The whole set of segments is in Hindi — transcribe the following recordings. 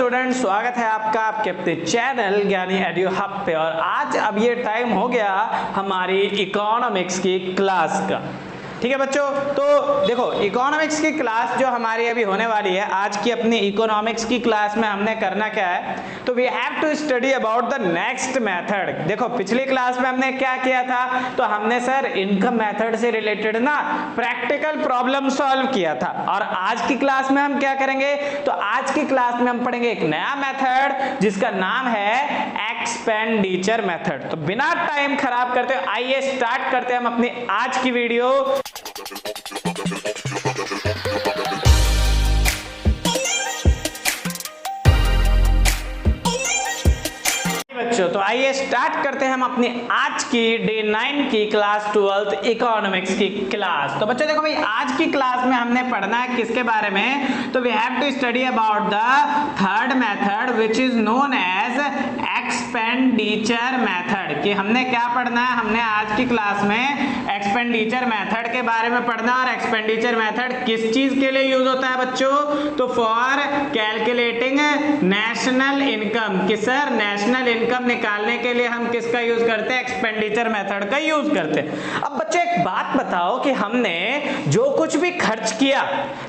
स्टूडेंट, स्वागत है आपका आपके अपने चैनल ज्ञानी एडू हब पे। और आज अब ये टाइम हो गया हमारी इकोनॉमिक्स की क्लास का। ठीक है बच्चों, तो देखो इकोनॉमिक्स की क्लास जो हमारी अभी होने वाली है, आज की अपनी इकोनॉमिक्स की क्लास में हमने करना क्या है, तो we have to study about the next method. देखो पिछली क्लास में हमने क्या किया था, तो हमने सर इनकम मेथड से रिलेटेड ना प्रैक्टिकल प्रॉब्लम सॉल्व किया था। और आज की क्लास में हम क्या करेंगे, तो आज की क्लास में हम पढ़ेंगे एक नया मेथड जिसका नाम है एक्सपेंडिचर मेथड। तो बिना टाइम खराब करते आइए स्टार्ट करते हैं हम अपनी आज की वीडियो। बच्चों तो आइए स्टार्ट करते हैं हम अपनी आज की डे 9 की क्लास 12 इकोनॉमिक्स की क्लास। तो बच्चों देखो भाई, आज की क्लास में हमने पढ़ना है किसके बारे में, तो we have to study about the third method which is known as expenditure method. कि हमने क्या पढ़ना है, हमने आज की क्लास में एक्सपेंडिचर मेथड के बारे में पढ़ना। और एक्सपेंडिचर मेथड किस चीज के लिए यूज होता है बच्चों, तो फॉर कैलकुलेटिंग नेशनल इनकम। कि सर नेशनल इनकम निकालने के लिए हम किसका यूज करते हैं, एक्सपेंडिचर मेथड का यूज करते हैं। अब बच्चों एक बात बताओ कि हमने जो कुछ भी खर्च किया,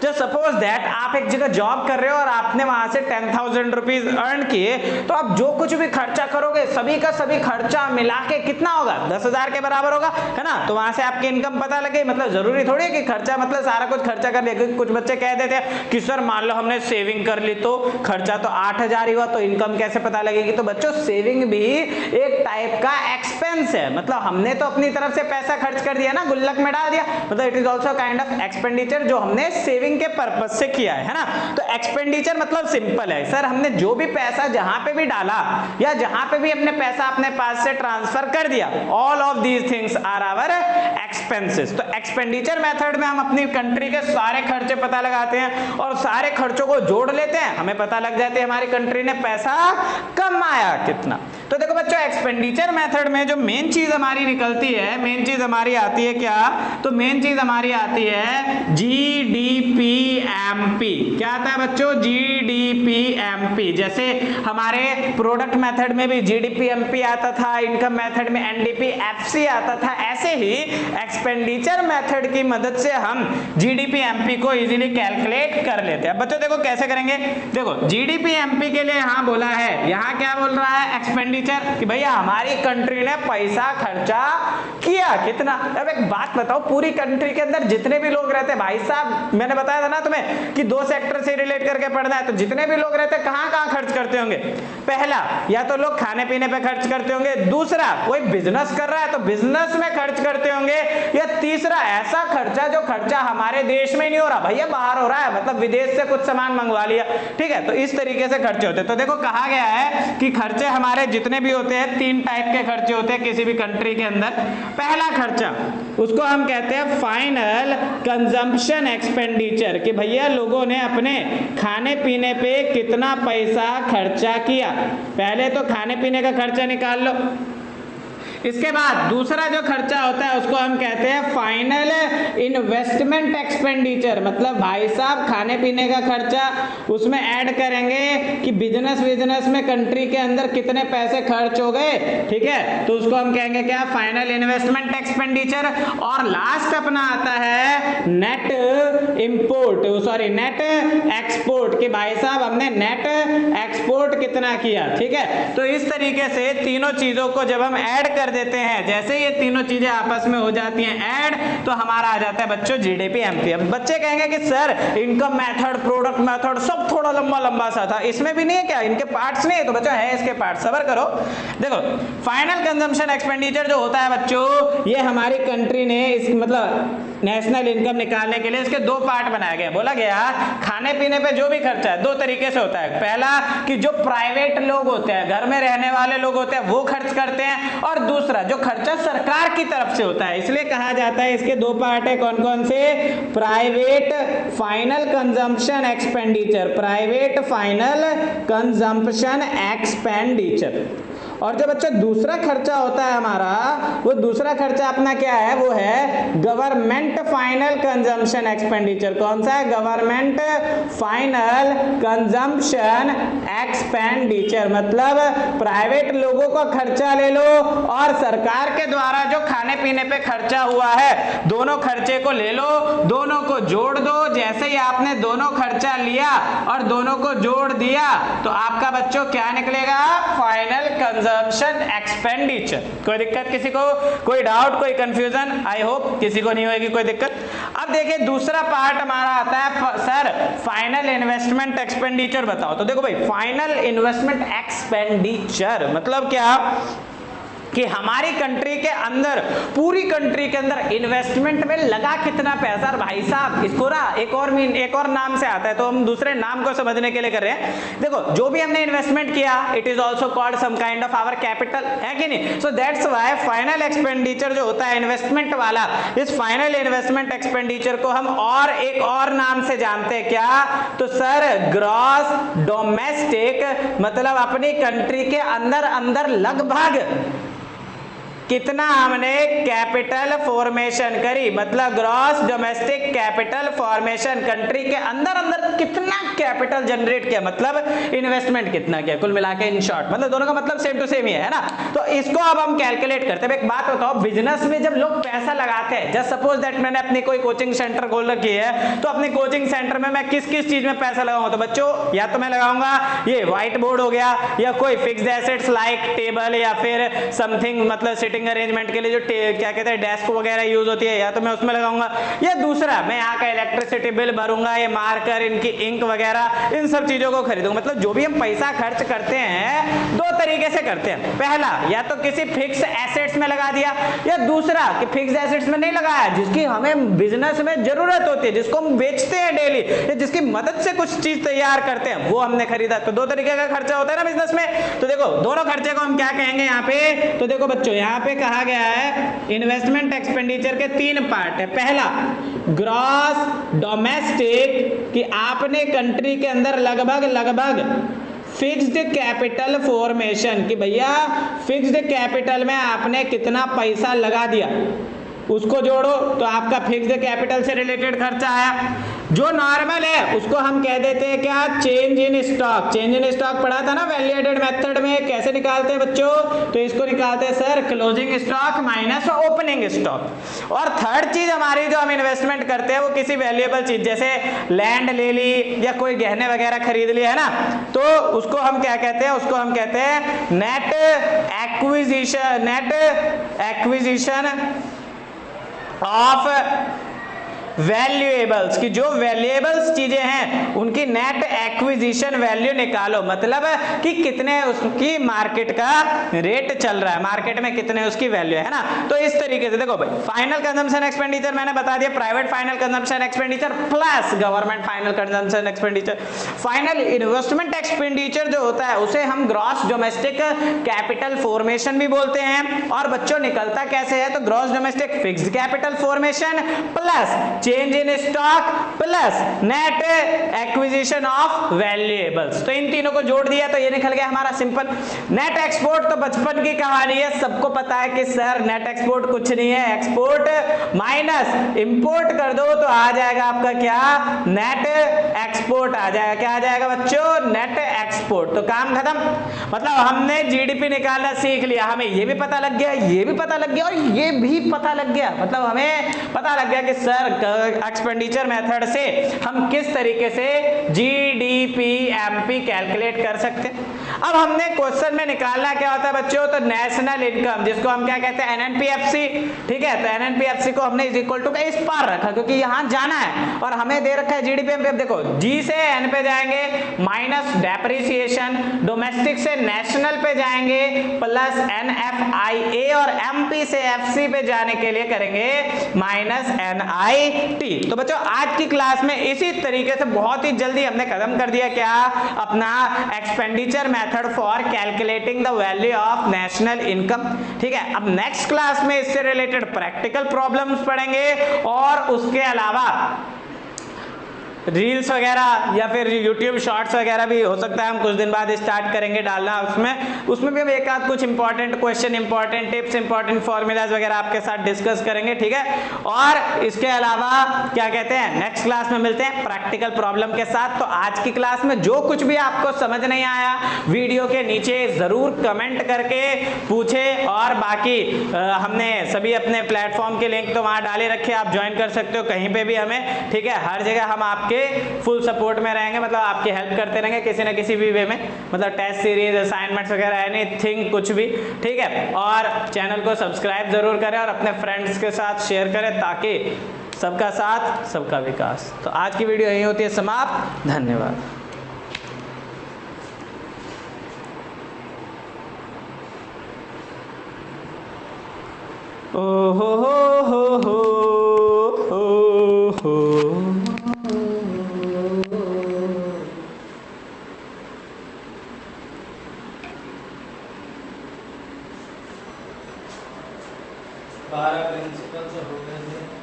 जो सपोज दैट आप एक जगह जॉब कर रहे हो और आपने वहां से 10,000 रुपीज अर्न किए, तो आप जो कुछ भी खर्चा करोगे सभी का सभी खर्चा मिला के कितना होगा, 10,000 के बराबर होगा, है ना। तो वहां से आपकी इनकम पता लगे, मतलब जरूरी थोड़ी है कि खर्चा मतलब सारा कुछ खर्चा कर लिया। कुछ बच्चे कह देते हैं कि सर मान लो हमने सेविंग कर ली तो खर्चा तो 8,000 ही हुआ, तो इनकम कैसे पता लगेगी। तो बच्चों सेविंग भी एक टाइप का एक्सपेंस है, मतलब हमने तो अपनी तरफ से पैसा खर्च कर दिया ना, गुल्लक में डाल दिया, मतलब it is also kind of expenditure जो हमने सेविंग के पर्पज से किया है ना। तो एक्सपेंडिचर मतलब सिंपल है, सर हमने जो भी पैसा जहां पे भी डाला या जहां पे भी हमने पैसा अपने पास से ट्रांसफर कर दिया, all of these things are our expenses. तो एक्सपेंडिचर मेथड में हम अपनी कंट्री के सारे खर्चे पता लगाते हैं और सारे खर्चों को जोड़ लेते हैं, हमें पता लग जाती है हमारी कंट्री ने पैसा कमाया कितना। तो देखो बच्चों एक्सपेंडिचर मेथड में जो मेन चीज हमारी निकलती है, मेन चीज हमारी आती है क्या, तो मेन चीज हमारी आती है जीडीपीएमपी। क्या आता है बच्चों, जीडीपीएमपी। जैसे हमारे प्रोडक्ट मेथड में भी जीडीपीएमपी आता था, इनकम मेथड में एनडीपीएफसी आता था, ऐसे ही एक्सपेंडिचर मेथड की मदद से हम जीडीपीएमपी को इजीली कैलकुलेट कर लेते हैं। बच्चों देखो कैसे करेंगे, देखो जीडीपीएमपी के लिए यहां बोला है, यहां क्या बोल रहा है एक्सपेंडिचर, कि भैया हमारी कंट्री ने पैसा खर्चा किया कितना। अब एक बात बताओ, पूरी कंट्री के अंदर जितने भी लोग रहते हैं, भाई साहब मैंने बताया था ना तुम्हें कि दो सेक्टर से रिलेट करके पढ़ना है, तो जितने भी लोग रहते हैं कहां कहां खर्च करते होंगे, पहला या तो लोग खाने पीने पे खर्च करते होंगे, दूसरा कोई बिजनेस कर रहा है तो बिजनेस में खर्च करते होंगे, या तीसरा ऐसा खर्चा जो खर्चा हमारे देश में नहीं हो रहा, भैया बाहर हो रहा है, मतलब विदेश से कुछ सामान मंगवा लिया। ठीक है, तो इस तरीके से खर्चे होते हैं। तो देखो कहा गया है कि खर्चे हमारे जितने भी होते हैं, तीन टाइप के खर्चे होते हैं किसी भी कंट्री के अंदर। पहला खर्चा उसको हम कहते हैं फाइनल कंजम्पशन एक्सपेंडिचर, कि भैया लोगों ने अपने खाने पीने पे कितना पैसा खर्चा किया। पहले तो खाने पीने का खर्चा निकाल लो, इसके बाद दूसरा जो खर्चा होता है उसको हम कहते हैं फाइनल इन्वेस्टमेंट एक्सपेंडिचर, मतलब भाई साहब खाने पीने का खर्चा उसमें ऐड करेंगे कि बिजनेस में कंट्री के अंदर कितने पैसे खर्च हो गए। ठीक है, तो उसको हम कहेंगे क्या, फाइनल इन्वेस्टमेंट एक्सपेंडिचर। और लास्ट अपना आता है net import, sorry net export, कि भाई साहब हमने नेट एक्सपोर्ट कितना किया। ठीक है, तो इस तरीके से तीनों चीजों को जब हम ऐड कर देते हैं, जैसे ये तीनों चीजें आपस में हो जाती हैं ऐड, तो हमारा आ जाता है बच्चों जीडीपीएमपी। अब बच्चे कहेंगे कि sir income method, product method सब थोड़ा लंबा लंबा सा था, इसमें भी नहीं है क्या, इनके पार्ट्स नहीं है, तो बच्चों है इसके पार्ट्स, सब्र करो। देखो फाइनल कंजम्पशन एक्सपेंडिचर जो होता है बच्चों, ये हमारी कंट्री ने इस मतलब नेशनल इनकम निकालने के लिए इसके दो पार्ट बनाए गए। बोला गया खाने पीने पे जो भी खर्चा है दो तरीके से होता है, पहला कि जो प्राइवेट लोग होते हैं, घर में रहने वाले लोग होते हैं वो खर्च करते हैं, और दूसरा जो खर्चा सरकार की तरफ से होता है। इसलिए कहा जाता है इसके दो पार्ट है, कौन कौन से, private final consumption expenditure, private final consumption expenditure, और जो बच्चों दूसरा खर्चा होता है हमारा, वो दूसरा खर्चा अपना क्या है, वो है गवर्नमेंट फाइनल कंजम्पशन एक्सपेंडिचर। कौन सा है? Government final consumption expenditure. मतलब प्राइवेट लोगों का खर्चा ले लो और सरकार के द्वारा जो खाने पीने पे खर्चा हुआ है, दोनों खर्चे को ले लो, दोनों को जोड़ दो। जैसे ही आपने दोनों खर्चा लिया और दोनों को जोड़ दिया तो आपका बच्चों क्या निकलेगा? Final consumption expenditure. कोई दिक्कत किसी को? कोई डाउट, कोई कंफ्यूजन? आई होप किसी को नहीं होगी कोई दिक्कत। अब देखिए दूसरा पार्ट हमारा आता है, सर फाइनल इन्वेस्टमेंट एक्सपेंडिचर बताओ। तो देखो भाई, फाइनल इन्वेस्टमेंट एक्सपेंडिचर मतलब क्या कि हमारी कंट्री के अंदर, पूरी कंट्री के अंदर इन्वेस्टमेंट में लगा कितना पैसा। भाई साहब इसको ना एक और नाम से आता है, तो हम दूसरे नाम को समझने के लिए कर रहे हैं। देखो जो भी हमने इन्वेस्टमेंट किया, it is also called some kind of our capital, है कि नहीं? So that's why final expenditure जो होता है इन्वेस्टमेंट वाला, इस फाइनल इन्वेस्टमेंट एक्सपेंडिचर को हम और एक और नाम से जानते हैं। क्या? तो सर ग्रॉस डोमेस्टिक, मतलब अपनी कंट्री के अंदर लगभग कितना हमने कैपिटल फॉर्मेशन करी, मतलब gross domestic capital formation, country के अंदर कितना कैपिटल जनरेट किया, मतलब इन्वेस्टमेंट कितना किया कुल मिला के। इन शॉर्ट मतलब दोनों का मतलब सेम टू सेम ही है ना। तो इसको अब हम कैलकुलेट करते हैं। एक बात बताओ, बिजनेस में जब लोग पैसा लगाते हैं, जस्ट सपोज दैट मैंने अपनी कोई कोचिंग सेंटर खोल रखी है, तो अपनी कोचिंग सेंटर में मैं किस किस चीज में पैसा लगाऊंगा? तो बच्चों या तो मैं लगाऊंगा ये व्हाइट बोर्ड हो गया, या कोई फिक्स्ड एसेट्स लाइक टेबल, या फिर समथिंग मतलब अरेंजमेंट के लिए जो क्या कहते हैं डेस्क वगैरह यूज होती है, या तो मैं उसमें लगाऊंगा, या दूसरा मैं यहाँ का इलेक्ट्रिसिटी बिल भरूंगा, ये मार्कर, इनकी इंक वगैरह, इन सब चीजों को खरीदूंगा। मतलब जो भी हम पैसा खर्च करते हैं, दो तरीके से करते हैं। पहला, या तो किसी फिक्स एसेट्स में लगा दिया, या दूसरा कि फिक्स एसेट्स में नहीं लगाया, जिसकी हमें बिजनेस में जरूरत होती है, जिसको हम बेचते हैं डेली, या जिसकी मदद से कुछ चीज तैयार करते हैं, वो हमने खरीदा। तो दो तरीके का खर्चा होता है ना बिजनेस में। तो देखो दोनों खर्चे को हम क्या कहेंगे यहाँ पे? तो देखो बच्चों यहाँ पे कहा गया है इन्वेस्टमेंट एक्सपेंडिचर के 3 पार्ट है। पहला ग्रॉस डोमेस्टिक, कि आपने कंट्री के अंदर लगभग फिक्स्ड कैपिटल फॉर्मेशन, कि भैया फिक्स्ड कैपिटल में आपने कितना पैसा लगा दिया, उसको जोड़ो तो आपका फिक्स्ड कैपिटल से रिलेटेड खर्चा आया। जो नॉर्मल है उसको हम कह देते हैं क्या? Change in stock. Change in stock पढ़ा था ना वैल्यू एडेड मेथड में, कैसे निकालते हैं बच्चों? तो इसको निकालते हैं sir closing stock minus opening stock. और थर्ड चीज हमारी जो हम इन्वेस्टमेंट करते हैं वो किसी वैल्यूएबल चीज, जैसे लैंड ले ली या कोई गहने वगैरह खरीद लिए, है ना, तो उसको हम क्या कहते हैं? उसको हम कहते हैं नेट एक्विजिशन ऑफ वैल्यूएबल्स, की जो वैल्यूएबल्स चीजें हैं उनकी नेट एक्विजिशन वैल्यू निकालो, मतलब कि कितने उसकी मार्केट का रेट चल रहा है, मार्केट में कितने उसकी वैल्यू है ना। तो इस तरीके से देखो भाई, फाइनल कंजम्पशन एक्सपेंडिचर मैंने बता दिया, private final consumption expenditure plus government final consumption expenditure. Final investment expenditure जो होता है उसे हम ग्रॉस डोमेस्टिक कैपिटल फॉर्मेशन भी बोलते हैं। और बच्चों निकलता कैसे है? तो gross domestic fixed capital formation plus change in stock plus net acquisition of valuables. तो इन तीनों को जोड़ दिया तो ये निकल गया हमारा सिंपल नेट एक्सपोर्ट। तो बचपन की कहानी है, सबको पता है कि सर नेट एक्सपोर्ट कुछ नहीं है, एक्सपोर्ट माइनस इंपोर्ट कर दो तो आ जाएगा आपका क्या? नेट एक्सपोर्ट आ जाएगा। क्या आ जाएगा बच्चों? Net export. तो काम खत्म। मतलब हमने जीडीपी निकालना सीख लिया, हमें ये भी पता लग गया, ये भी पता लग गया और ये भी पता लग गया। मतलब हमें पता लग गया कि सर एक्सपेंडिचर मेथड से हम किस तरीके से जीडीपी कैलकुलेट कर सकते हैं। अब हमने क्वेश्चन में निकालना क्या होता है बच्चों? तो नेशनल इनकम, जिसको हम क्या कहते हैं? एनएनपीएफसी। ठीक है, तो एनएनपीएफसी को हमने इज इक्वल टू का इस पार रखा क्योंकि यहां जाना है और हमें दे रखा है जीडीपी। अब देखो जी से एन पे जाएंगे माइनस डेप्रिसिएशन, डोमेस्टिक से नेशनल पे जाएंगे प्लस एनएफआईए और एमपी से एफसी पे जाने के लिए करेंगे माइनस एनआईटी। तो बच्चों आज की क्लास में इसी तरीके से बहुत ही जल्दी हमने खत्म कर दिया क्या? अपना expenditure method for calculating the value of national income. ठीक है, अब नेक्स्ट क्लास में इससे रिलेटेड प्रैक्टिकल प्रॉब्लम्स पढ़ेंगे और उसके अलावा रील्स वगैरह या फिर यूट्यूब शॉर्ट्स वगैरह भी हो सकता है हम कुछ दिन बाद स्टार्ट करेंगे डालना, उसमें भी हम एक आध कुछ important question, important tips, important formulas वगैरह आपके साथ डिस्कस करेंगे, ठीक है। और इसके अलावा क्या कहते हैं, नेक्स्ट क्लास में मिलते हैं प्रैक्टिकल प्रॉब्लम के साथ। तो आज की क्लास में जो कुछ भी आपको समझ नहीं आया वीडियो के नीचे जरूर कमेंट करके पूछे, और बाकी हमने सभी अपने प्लेटफॉर्म के लिंक तो वहां डाले रखे, आप ज्वाइन कर सकते हो कहीं पे भी हमें, ठीक है। हर जगह हम आपके फुल सपोर्ट में रहेंगे, मतलब आपकी हेल्प करते रहेंगे किसी ना किसी भी वे में, मतलब टेस्ट सीरीज, असाइनमेंट्स वगैरह, एनीथिंग, कुछ भी, ठीक है। और चैनल को सब्सक्राइब जरूर करें और अपने फ्रेंड्स के साथ शेयर करें, ताकि सबका साथ सबका विकास। तो आज की वीडियो यही होती है समाप्त, धन्यवाद। ओ हो हो हो हो। बारह प्रिंसिपल से हो गए थे।